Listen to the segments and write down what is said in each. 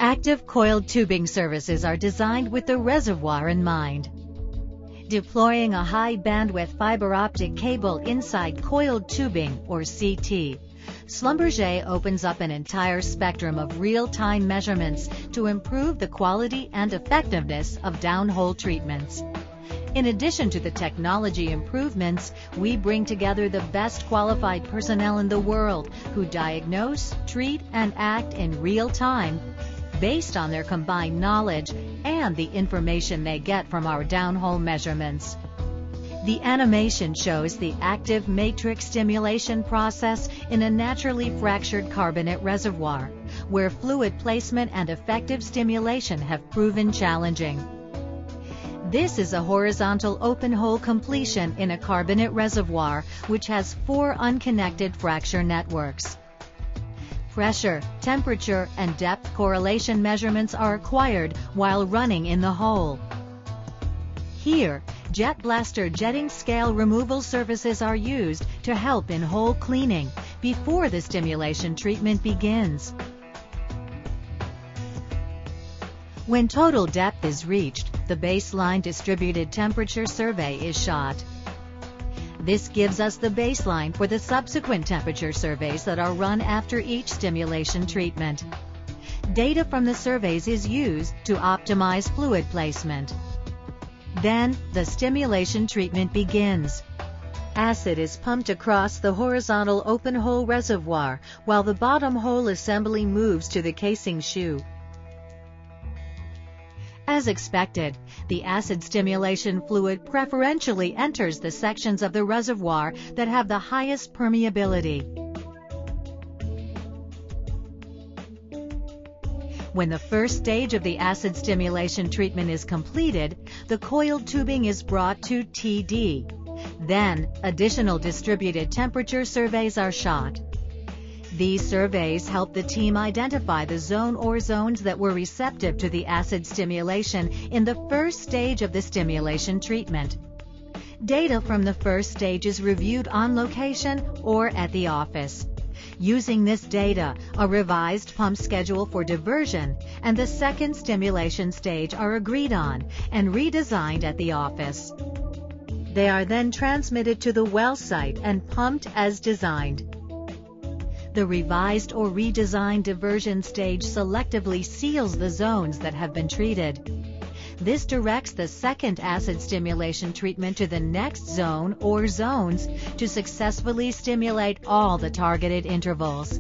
Active coiled tubing services are designed with the reservoir in mind. Deploying a high-bandwidth fiber optic cable inside coiled tubing, or CT, Schlumberger opens up an entire spectrum of real-time measurements to improve the quality and effectiveness of downhole treatments. In addition to the technology improvements, we bring together the best qualified personnel in the world who diagnose, treat, and act in real time based on their combined knowledge and the information they get from our downhole measurements. The animation shows the active matrix stimulation process in a naturally fractured carbonate reservoir, where fluid placement and effective stimulation have proven challenging. This is a horizontal open-hole completion in a carbonate reservoir, which has 4 unconnected fracture networks. Pressure, temperature, and depth correlation measurements are acquired while running in the hole. Here, Jet Blaster jetting scale removal surfaces are used to help in hole cleaning before the stimulation treatment begins. When total depth is reached, the baseline distributed temperature survey is shot. This gives us the baseline for the subsequent temperature surveys that are run after each stimulation treatment. Data from the surveys is used to optimize fluid placement. Then, the stimulation treatment begins. Acid is pumped across the horizontal open-hole reservoir while the bottom hole assembly moves to the casing shoe. As expected, the acid stimulation fluid preferentially enters the sections of the reservoir that have the highest permeability. When the first stage of the acid stimulation treatment is completed, the coiled tubing is brought to TD. Then, additional distributed temperature surveys are shot. These surveys help the team identify the zone or zones that were receptive to the acid stimulation in the first stage of the stimulation treatment. Data from the first stage is reviewed on location or at the office. Using this data, a revised pump schedule for diversion and the second stimulation stage are agreed on and redesigned at the office. They are then transmitted to the well site and pumped as designed. The revised or redesigned diversion stage selectively seals the zones that have been treated. This directs the second acid stimulation treatment to the next zone or zones to successfully stimulate all the targeted intervals.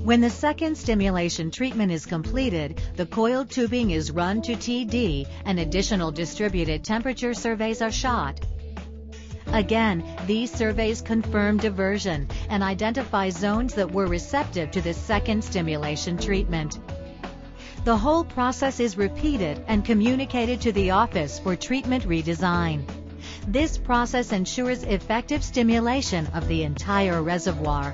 When the second stimulation treatment is completed, the coiled tubing is run to TD and additional distributed temperature surveys are shot. Again, these surveys confirm diversion and identify zones that were receptive to the second stimulation treatment. The whole process is repeated and communicated to the office for treatment redesign. This process ensures effective stimulation of the entire reservoir.